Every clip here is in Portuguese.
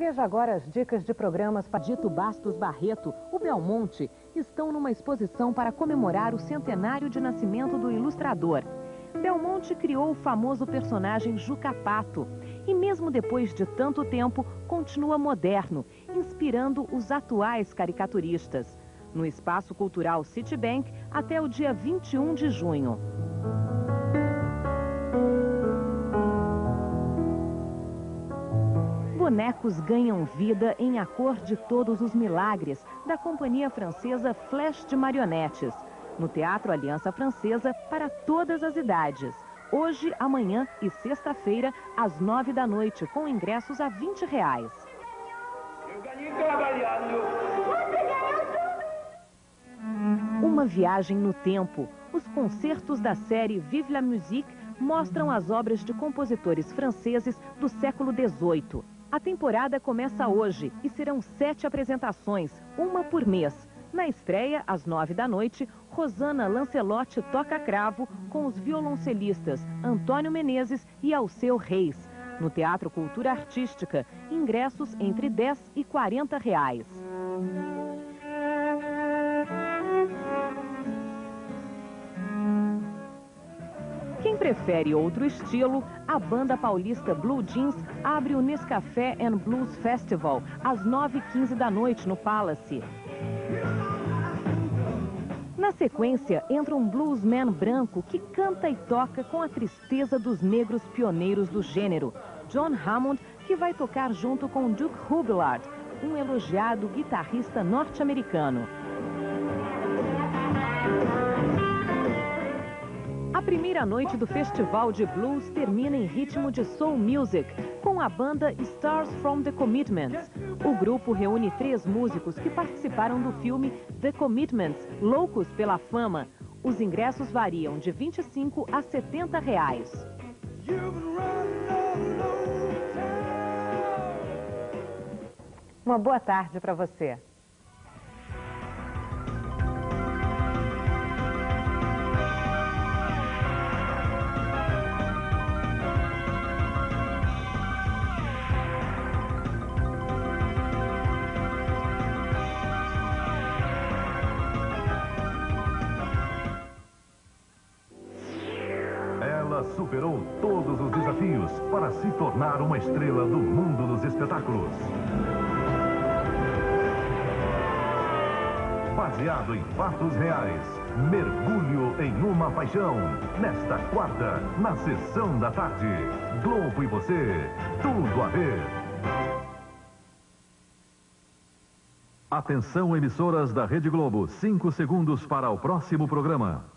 Veja agora as dicas de programas para Dito Bastos Barreto, o Belmonte, estão numa exposição para comemorar o centenário de nascimento do ilustrador. Belmonte criou o famoso personagem Juca Pato e mesmo depois de tanto tempo continua moderno, inspirando os atuais caricaturistas. No Espaço Cultural Citibank até o dia 21 de junho. Bonecos ganham vida em A Cor de Todos os Milagres, da companhia francesa Flash de Marionetes. No Teatro Aliança Francesa, para todas as idades. Hoje, amanhã e sexta-feira, às 9 da noite, com ingressos a R$20. Eu ganhei trabalhando. Uma viagem no tempo. Os concertos da série Vive la Musique mostram as obras de compositores franceses do século XVIII. A temporada começa hoje e serão 7 apresentações, uma por mês. Na estreia, às 9 da noite, Rosana Lancelotti toca cravo com os violoncelistas Antônio Menezes e Alceu Reis. No Teatro Cultura Artística, ingressos entre R$10 e R$40. Quem prefere outro estilo, a banda paulista Blue Jeans abre o Nescafé and Blues Festival às 9h15 da noite no Palace. Na sequência, entra um bluesman branco que canta e toca com a tristeza dos negros pioneiros do gênero, John Hammond, que vai tocar junto com Duke Hubbard, um elogiado guitarrista norte-americano. A primeira noite do Festival de Blues termina em ritmo de soul music, com a banda Stars from the Commitments. O grupo reúne 3 músicos que participaram do filme The Commitments, Loucos pela Fama. Os ingressos variam de R$25 a R$70. Uma boa tarde para você. Superou todos os desafios para se tornar uma estrela do mundo dos espetáculos. Baseado em fatos reais, mergulho em uma paixão. Nesta quarta, na sessão da tarde, Globo e você, tudo a ver. Atenção, emissoras da Rede Globo, 5 segundos para o próximo programa.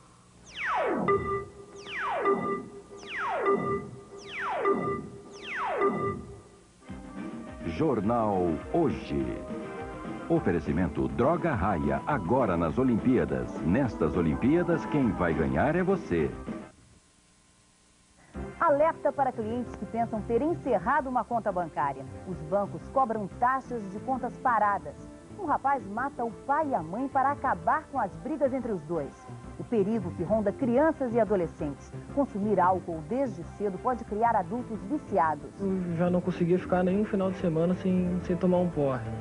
Jornal Hoje. Oferecimento Droga Raia, agora nas Olimpíadas. Nestas Olimpíadas, quem vai ganhar é você. Alerta para clientes que pensam ter encerrado uma conta bancária. Os bancos cobram taxas de contas paradas. Um rapaz mata o pai e a mãe para acabar com as brigas entre os dois. O perigo que ronda crianças e adolescentes. Consumir álcool desde cedo pode criar adultos viciados. Eu já não conseguia ficar nenhum final de semana sem tomar um porre.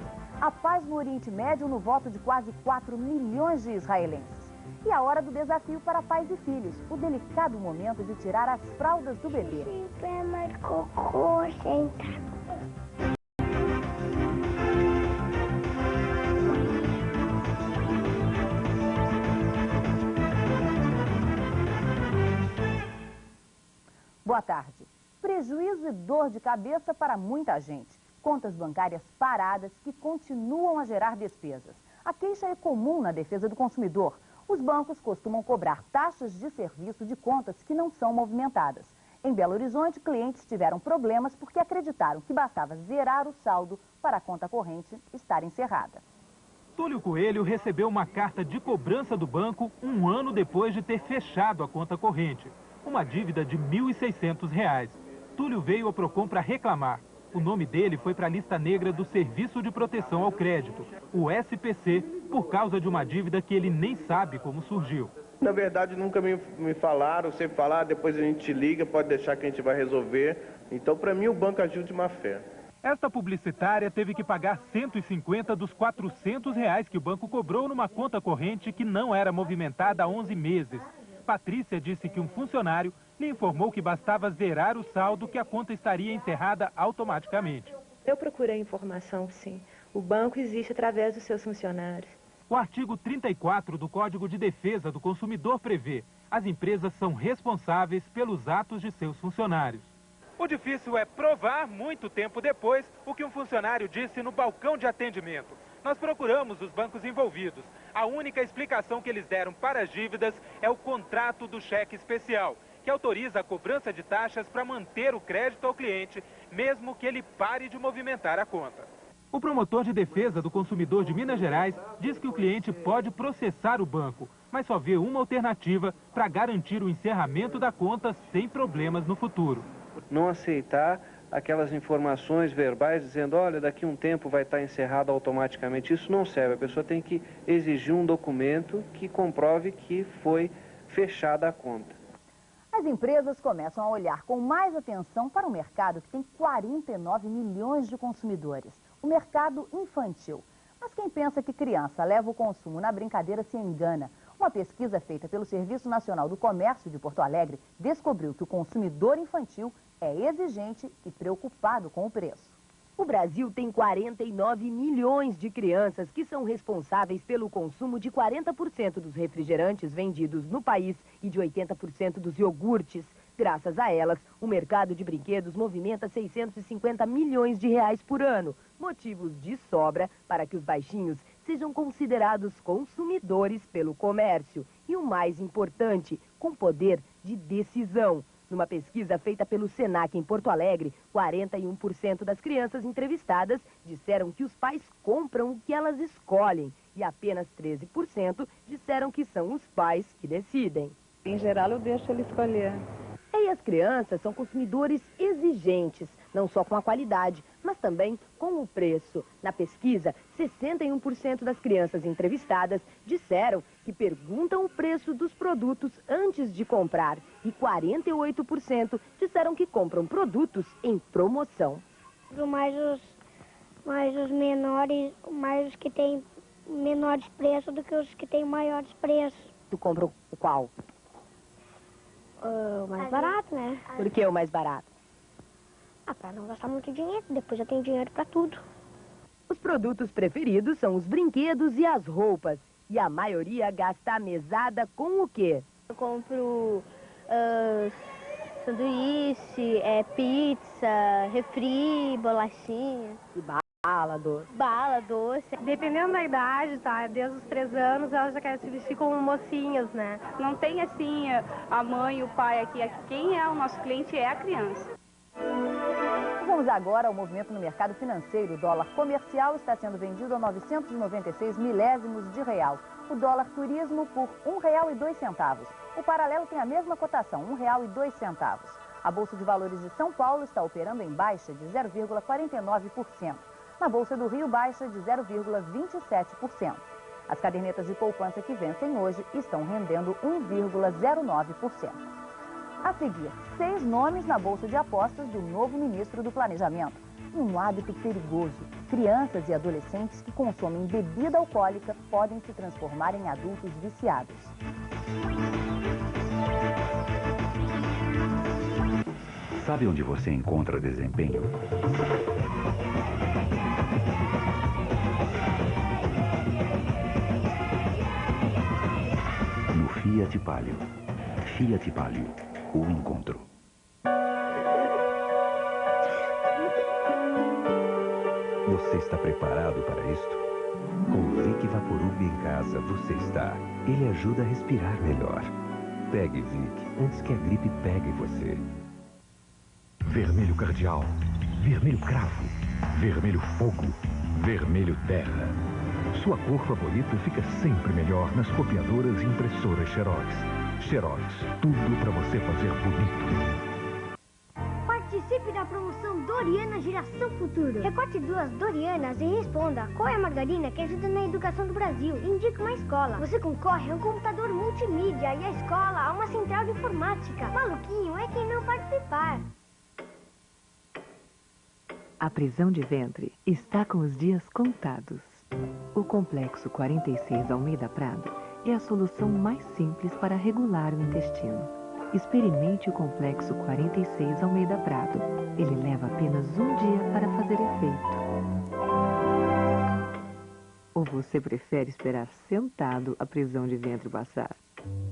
A paz no Oriente Médio no voto de quase 4 milhões de israelenses. E a hora do desafio para pais e filhos. O delicado momento de tirar as fraldas do bebê. Boa tarde. Prejuízo e dor de cabeça para muita gente. Contas bancárias paradas que continuam a gerar despesas. A queixa é comum na defesa do consumidor. Os bancos costumam cobrar taxas de serviço de contas que não são movimentadas. Em Belo Horizonte, clientes tiveram problemas porque acreditaram que bastava zerar o saldo para a conta corrente estar encerrada. Túlio Coelho recebeu uma carta de cobrança do banco um ano depois de ter fechado a conta corrente. Uma dívida de R$ 1.600. Túlio veio ao Procon para reclamar. O nome dele foi para a lista negra do Serviço de Proteção ao Crédito, o SPC, por causa de uma dívida que ele nem sabe como surgiu. Na verdade, nunca me falaram, sempre falaram, depois a gente liga, pode deixar que a gente vai resolver. Então, para mim, o banco agiu de má fé. Esta publicitária teve que pagar 150 dos 400 reais que o banco cobrou numa conta corrente que não era movimentada há 11 meses. Patrícia disse que um funcionário lhe informou que bastava zerar o saldo que a conta estaria encerrada automaticamente. Eu procurei informação, sim. O banco existe através dos seus funcionários. O artigo 34 do Código de Defesa do Consumidor prevê: as empresas são responsáveis pelos atos de seus funcionários. O difícil é provar, muito tempo depois, o que um funcionário disse no balcão de atendimento. Nós procuramos os bancos envolvidos. A única explicação que eles deram para as dívidas é o contrato do cheque especial, que autoriza a cobrança de taxas para manter o crédito ao cliente, mesmo que ele pare de movimentar a conta. O promotor de defesa do consumidor de Minas Gerais diz que o cliente pode processar o banco, mas só vê uma alternativa para garantir o encerramento da conta sem problemas no futuro. Não aceitar aquelas informações verbais dizendo, olha, daqui a um tempo vai estar encerrado automaticamente. Isso não serve. A pessoa tem que exigir um documento que comprove que foi fechada a conta. As empresas começam a olhar com mais atenção para um mercado que tem 49 milhões de consumidores, o mercado infantil. Mas quem pensa que criança leva o consumo na brincadeira se engana. Uma pesquisa feita pelo Serviço Nacional do Comércio de Porto Alegre descobriu que o consumidor infantil é exigente e preocupado com o preço. O Brasil tem 49 milhões de crianças que são responsáveis pelo consumo de 40% dos refrigerantes vendidos no país e de 80% dos iogurtes. Graças a elas, o mercado de brinquedos movimenta 650 milhões de reais por ano. Motivos de sobra para que os baixinhos sejam considerados consumidores pelo comércio. E o mais importante, com poder de decisão. Numa pesquisa feita pelo Senac em Porto Alegre, 41% das crianças entrevistadas disseram que os pais compram o que elas escolhem e apenas 13% disseram que são os pais que decidem. Em geral, eu deixo ele escolher. E as crianças são consumidores exigentes, não só com a qualidade, mas também com o preço. Na pesquisa, 61% das crianças entrevistadas disseram que perguntam o preço dos produtos antes de comprar e 48% disseram que compram produtos em promoção. Mais os menores, mais os que têm menores preços do que os que têm maiores preços. Tu compra o qual? O mais barato, né? Por que o mais barato? Para não gastar muito dinheiro, depois eu tenho dinheiro para tudo. Os produtos preferidos são os brinquedos e as roupas. E a maioria gasta a mesada com o quê? Eu compro sanduíche, pizza, refri, bolachinha. E bala, doce? Bala, doce. Dependendo da idade, tá? Desde os 3 anos, ela já quer se vestir como mocinhas, né? Não tem assim a mãe e o pai aqui. Quem é o nosso cliente é a criança. Vamos agora ao movimento no mercado financeiro. O dólar comercial está sendo vendido a 996 milésimos de real. O dólar turismo por R$ 1,02. O paralelo tem a mesma cotação, R$ 1,02. A Bolsa de Valores de São Paulo está operando em baixa de 0,49%. Na Bolsa do Rio, baixa de 0,27%. As cadernetas de poupança que vencem hoje estão rendendo 1,09%. A seguir, 6 nomes na bolsa de apostas do novo ministro do Planejamento. Um hábito perigoso. Crianças e adolescentes que consomem bebida alcoólica podem se transformar em adultos viciados. Sabe onde você encontra desempenho? No Fiat Palio. Fiat Palio. O encontro. Você está preparado para isto? Com o Vic Vaporub em casa, você está. Ele ajuda a respirar melhor. Pegue Vic antes que a gripe pegue você. Vermelho cardeal, vermelho cravo, vermelho fogo, vermelho terra. Sua cor favorita fica sempre melhor nas copiadoras e impressoras Xerox. Xerox, tudo para você fazer bonito. Participe da promoção Doriana Geração Futuro. Recorte 2 Dorianas e responda qual é a margarina que ajuda na educação do Brasil. Indique uma escola. Você concorre a um computador multimídia e a escola a uma central de informática. Maluquinho é quem não participar. A prisão de ventre está com os dias contados. O Complexo 46 Almeida Prado é a solução mais simples para regular o intestino. Experimente o Complexo 46 Almeida Prado. Ele leva apenas um dia para fazer efeito. Ou você prefere esperar sentado a prisão de ventre passar?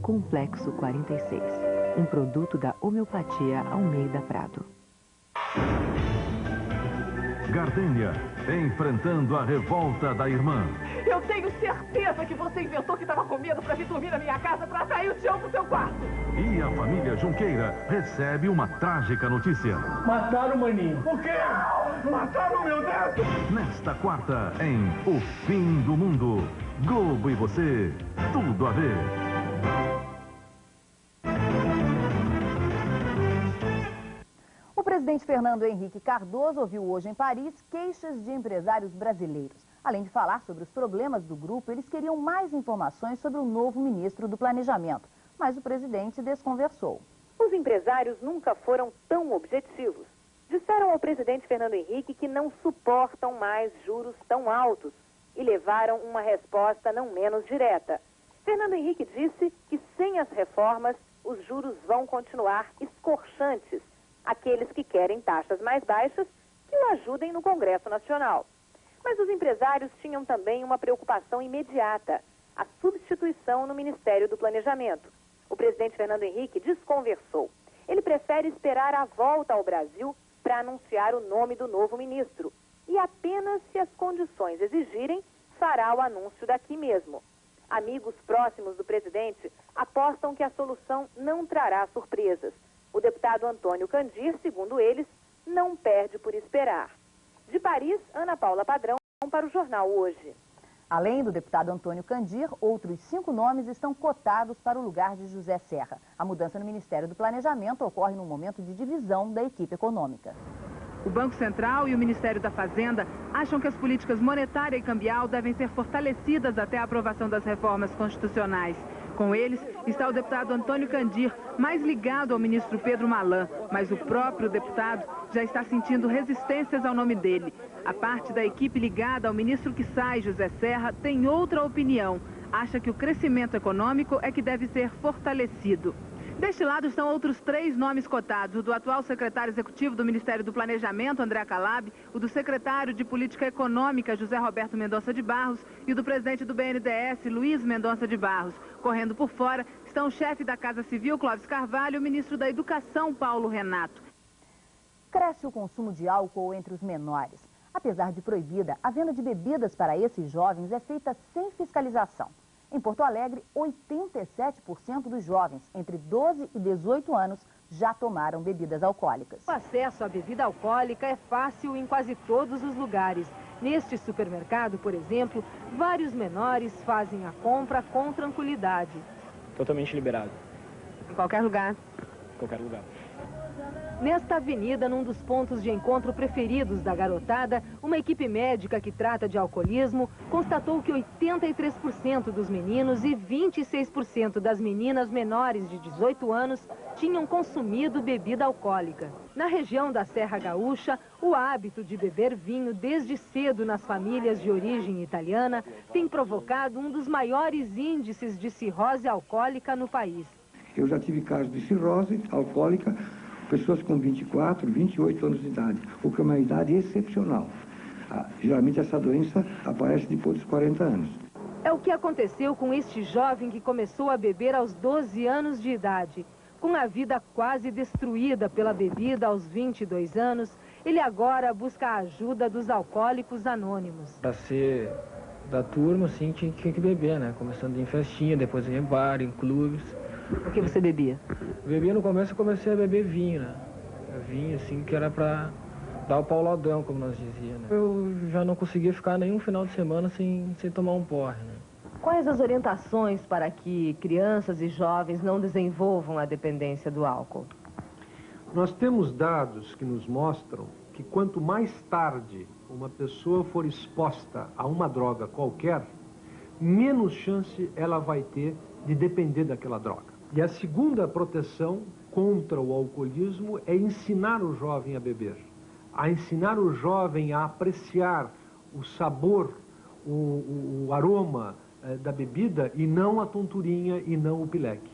Complexo 46, um produto da Homeopatia Almeida Prado. Gardênia, enfrentando a revolta da irmã. Eu tenho certeza que você inventou que estava com medo para vir dormir na minha casa para atrair o Tião pro seu quarto. E a família Junqueira recebe uma trágica notícia. Mataram o maninho. O quê? Mataram o meu neto. Nesta quarta, em O Fim do Mundo. Globo e você, tudo a ver. O presidente Fernando Henrique Cardoso ouviu hoje em Paris queixas de empresários brasileiros. Além de falar sobre os problemas do grupo, eles queriam mais informações sobre o novo ministro do Planejamento. Mas o presidente desconversou. Os empresários nunca foram tão objetivos. Disseram ao presidente Fernando Henrique que não suportam mais juros tão altos e levaram uma resposta não menos direta. Fernando Henrique disse que sem as reformas, os juros vão continuar escorchantes. Aqueles que querem taxas mais baixas, que o ajudem no Congresso Nacional. Mas os empresários tinham também uma preocupação imediata, a substituição no Ministério do Planejamento. O presidente Fernando Henrique desconversou. Ele prefere esperar a volta ao Brasil para anunciar o nome do novo ministro. E apenas se as condições exigirem, fará o anúncio daqui mesmo. Amigos próximos do presidente apostam que a solução não trará surpresas. O deputado Antônio Candir, segundo eles, não perde por esperar. De Paris, Ana Paula Padrão para o Jornal Hoje. Além do deputado Antônio Candir, outros 5 nomes estão cotados para o lugar de José Serra. A mudança no Ministério do Planejamento ocorre num momento de divisão da equipe econômica. O Banco Central e o Ministério da Fazenda acham que as políticas monetária e cambial devem ser fortalecidas até a aprovação das reformas constitucionais. Com eles está o deputado Antônio Candir, mais ligado ao ministro Pedro Malan, mas o próprio deputado já está sentindo resistências ao nome dele. A parte da equipe ligada ao ministro que sai, José Serra, tem outra opinião. Acha que o crescimento econômico é que deve ser fortalecido. Deste lado estão outros 3 nomes cotados, o do atual secretário executivo do Ministério do Planejamento, André Calab, o do secretário de Política Econômica, José Roberto Mendonça de Barros, e o do presidente do BNDES, Luiz Mendonça de Barros. Correndo por fora estão o chefe da Casa Civil, Clóvis Carvalho, e o ministro da Educação, Paulo Renato. Cresce o consumo de álcool entre os menores. Apesar de proibida, a venda de bebidas para esses jovens é feita sem fiscalização. Em Porto Alegre, 87% dos jovens entre 12 e 18 anos já tomaram bebidas alcoólicas. O acesso à bebida alcoólica é fácil em quase todos os lugares. Neste supermercado, por exemplo, vários menores fazem a compra com tranquilidade. Totalmente liberado. Em qualquer lugar? Em qualquer lugar. Nesta avenida, num dos pontos de encontro preferidos da garotada, uma equipe médica que trata de alcoolismo constatou que 83% dos meninos e 26% das meninas menores de 18 anos tinham consumido bebida alcoólica. Na região da Serra Gaúcha, o hábito de beber vinho desde cedo nas famílias de origem italiana tem provocado um dos maiores índices de cirrose alcoólica no país. Eu já tive casos de cirrose alcoólica, pessoas com 24, 28 anos de idade, o que é uma idade excepcional. Geralmente essa doença aparece depois dos 40 anos. É o que aconteceu com este jovem que começou a beber aos 12 anos de idade. Com a vida quase destruída pela bebida aos 22 anos, ele agora busca a ajuda dos alcoólicos anônimos. Para ser da turma, assim, tinha que beber, né? Começando em festinha, depois em bar, em clubes. O que você bebia? Bebia no começo, eu comecei a beber vinho, né? Vinho, assim, que era pra dar o pauladão, como nós dizíamos, né? Eu já não conseguia ficar nenhum final de semana sem tomar um porre, né? Quais as orientações para que crianças e jovens não desenvolvam a dependência do álcool? Nós temos dados que nos mostram que quanto mais tarde uma pessoa for exposta a uma droga qualquer, menos chance ela vai ter de depender daquela droga. E a segunda proteção contra o alcoolismo é ensinar o jovem a beber. a ensinar o jovem a apreciar o sabor, o aroma da bebida e não a tonturinha e não o pileque.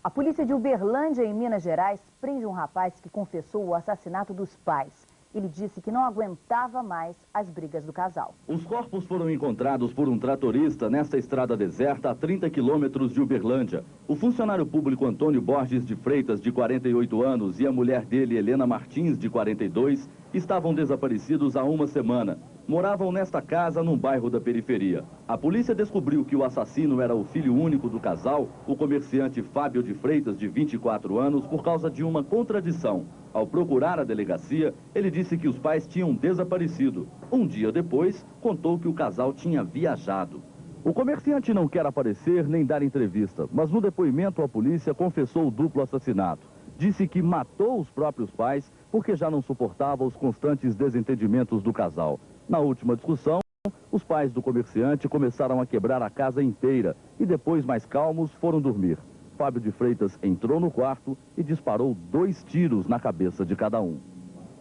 A polícia de Uberlândia, em Minas Gerais, prende um rapaz que confessou o assassinato dos pais. Ele disse que não aguentava mais as brigas do casal. Os corpos foram encontrados por um tratorista nesta estrada deserta a 30 quilômetros de Uberlândia. O funcionário público Antônio Borges de Freitas, de 48 anos, e a mulher dele, Helena Martins, de 42, estavam desaparecidos há uma semana. Moravam nesta casa, num bairro da periferia. A polícia descobriu que o assassino era o filho único do casal, o comerciante Fábio de Freitas, de 24 anos, por causa de uma contradição. Ao procurar a delegacia, ele disse que os pais tinham desaparecido. Um dia depois, contou que o casal tinha viajado. O comerciante não quer aparecer nem dar entrevista, mas no depoimento à polícia confessou o duplo assassinato. Disse que matou os próprios pais porque já não suportava os constantes desentendimentos do casal. Na última discussão, os pais do comerciante começaram a quebrar a casa inteira e depois, mais calmos, foram dormir. Fábio de Freitas entrou no quarto e disparou 2 tiros na cabeça de cada um.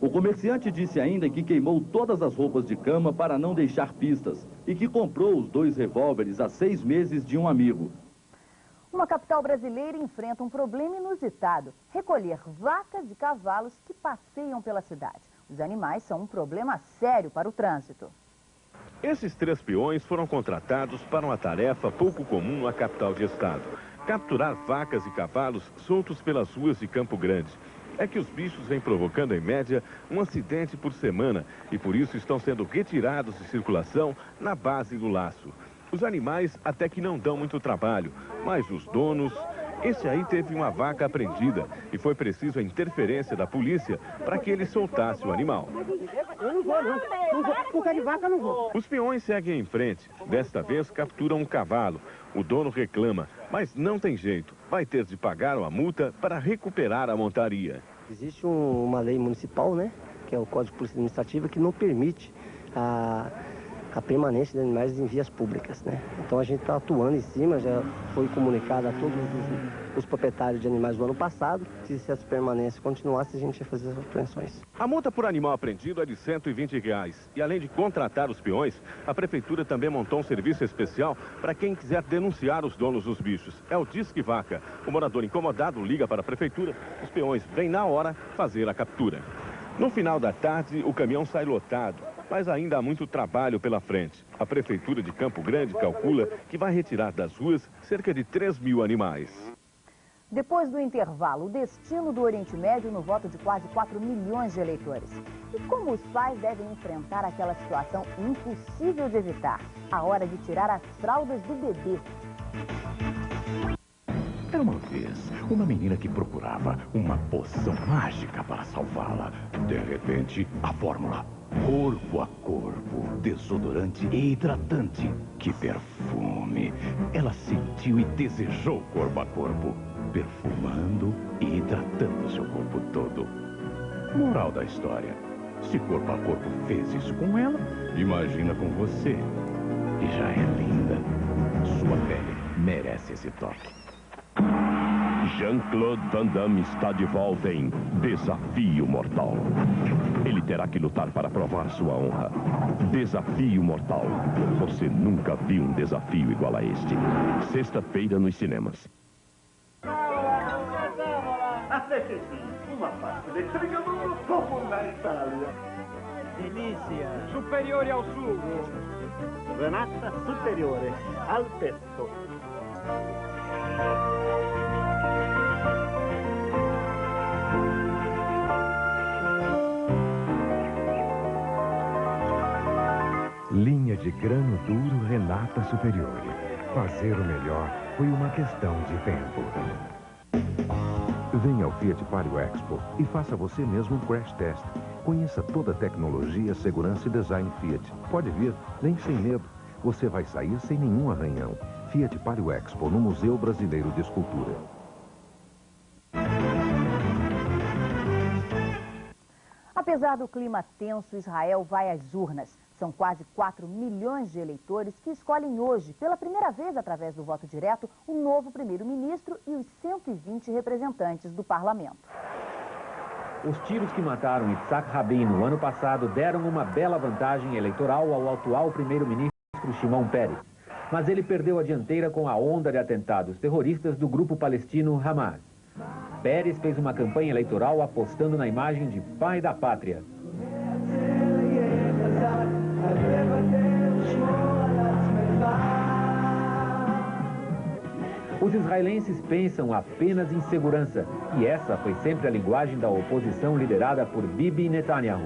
O comerciante disse ainda que queimou todas as roupas de cama para não deixar pistas e que comprou os 2 revólveres há 6 meses de um amigo. Uma capital brasileira enfrenta um problema inusitado: recolher vacas e cavalos que passeiam pela cidade. Os animais são um problema sério para o trânsito. Esses 3 peões foram contratados para uma tarefa pouco comum na capital de estado: capturar vacas e cavalos soltos pelas ruas de Campo Grande. É que os bichos vêm provocando, em média, um acidente por semana e por isso estão sendo retirados de circulação na base do laço. Os animais até que não dão muito trabalho, mas os donos... Este aí teve uma vaca apreendida e foi preciso a interferência da polícia para que ele soltasse o animal. Eu não vou, não. Não vou. Por causa de vaca, eu não vou. Os peões seguem em frente. Desta vez capturam um cavalo. O dono reclama, mas não tem jeito. Vai ter de pagar uma multa para recuperar a montaria. Existe uma lei municipal, né? Que é o Código de Polícia Administrativa, que não permite a permanência de animais em vias públicas, né? Então a gente está atuando em cima, já foi comunicado a todos os proprietários de animais do ano passado, que se essa permanência continuasse, a gente ia fazer as apreensões. A multa por animal apreendido é de R$ 120. E além de contratar os peões, a prefeitura também montou um serviço especial para quem quiser denunciar os donos dos bichos. É o Disque Vaca. O morador incomodado liga para a prefeitura, os peões vêm na hora fazer a captura. No final da tarde, o caminhão sai lotado, mas ainda há muito trabalho pela frente. A Prefeitura de Campo Grande calcula que vai retirar das ruas cerca de 3.000 animais. Depois do intervalo, o destino do Oriente Médio no voto de quase 4 milhões de eleitores. E como os pais devem enfrentar aquela situação impossível de evitar? A hora de tirar as fraldas do bebê. Era uma vez uma menina que procurava uma poção mágica para salvá-la. De repente, a fórmula corpo a corpo, desodorante e hidratante. Que perfume! Ela sentiu e desejou corpo a corpo, perfumando e hidratando seu corpo todo. Moral da história: se corpo a corpo fez isso com ela, imagina com você. E já é linda. Sua pele merece esse toque. Jean-Claude Van Damme está de volta em Desafio Mortal. Ele terá que lutar para provar sua honra. Desafio Mortal. Você nunca viu um desafio igual a este. Sexta-feira nos cinemas. Uma parte elettrica non lo può fondare Italia. Delícia. Superiore ao sugo. Renata superiore al pesto. Linha de grano duro Renata Superiore. Fazer o melhor foi uma questão de tempo. Venha ao Fiat Palio Expo e faça você mesmo um crash test. Conheça toda a tecnologia, segurança e design Fiat. Pode vir, nem sem medo. Você vai sair sem nenhum arranhão. Fiat Palio Expo, no Museu Brasileiro de Escultura. Apesar do clima tenso, Israel vai às urnas. São quase 4 milhões de eleitores que escolhem hoje, pela primeira vez através do voto direto, o novo primeiro-ministro e os 120 representantes do parlamento. Os tiros que mataram Yitzhak Rabin no ano passado deram uma bela vantagem eleitoral ao atual primeiro-ministro Shimon Peres. Mas ele perdeu a dianteira com a onda de atentados terroristas do grupo palestino Hamas. Peres fez uma campanha eleitoral apostando na imagem de pai da pátria. Os israelenses pensam apenas em segurança, e essa foi sempre a linguagem da oposição liderada por Bibi Netanyahu.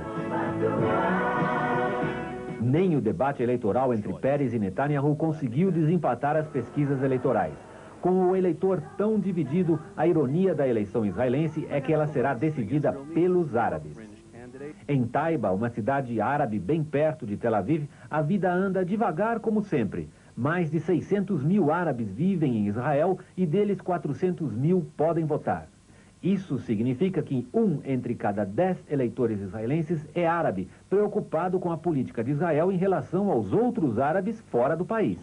Nem o debate eleitoral entre Peres e Netanyahu conseguiu desempatar as pesquisas eleitorais. Com o eleitor tão dividido, a ironia da eleição israelense é que ela será decidida pelos árabes. Em Taiba, uma cidade árabe bem perto de Tel Aviv, a vida anda devagar como sempre. Mais de 600 mil árabes vivem em Israel e deles 400 mil podem votar. Isso significa que 1 entre cada 10 eleitores israelenses é árabe, preocupado com a política de Israel em relação aos outros árabes fora do país.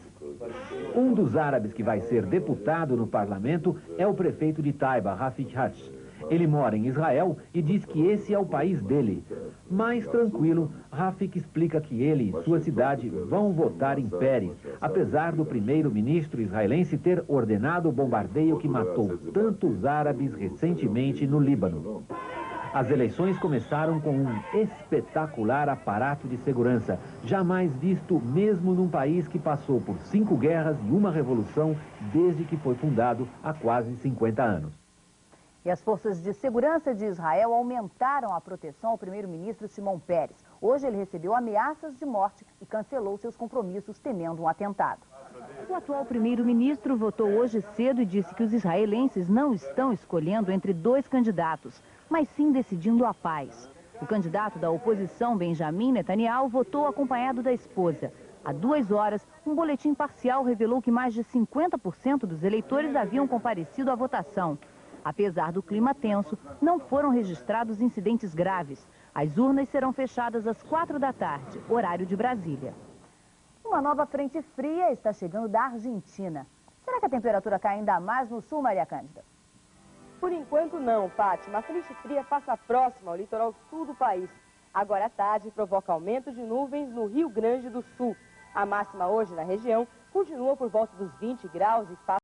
Um dos árabes que vai ser deputado no parlamento é o prefeito de Taiba, Rafik Hatch. Ele mora em Israel e diz que esse é o país dele. Mais tranquilo, Rafik explica que ele e sua cidade vão votar em Peres, apesar do primeiro-ministro israelense ter ordenado o bombardeio que matou tantos árabes recentemente no Líbano. As eleições começaram com um espetacular aparato de segurança, jamais visto mesmo num país que passou por 5 guerras e uma revolução desde que foi fundado há quase 50 anos. E as forças de segurança de Israel aumentaram a proteção ao primeiro-ministro Shimon Peres. Hoje ele recebeu ameaças de morte e cancelou seus compromissos temendo um atentado. O atual primeiro-ministro votou hoje cedo e disse que os israelenses não estão escolhendo entre 2 candidatos, mas sim decidindo a paz. O candidato da oposição, Benjamin Netanyahu, votou acompanhado da esposa. Há 2 horas, um boletim parcial revelou que mais de 50% dos eleitores haviam comparecido à votação. Apesar do clima tenso, não foram registrados incidentes graves. As urnas serão fechadas às 4 da tarde, horário de Brasília. Uma nova frente fria está chegando da Argentina. Será que a temperatura cai ainda mais no sul, Maria Cândida? Por enquanto não, Fátima. A frente fria passa próxima ao litoral sul do país. Agora à tarde provoca aumento de nuvens no Rio Grande do Sul. A máxima hoje na região continua por volta dos 20 graus e passa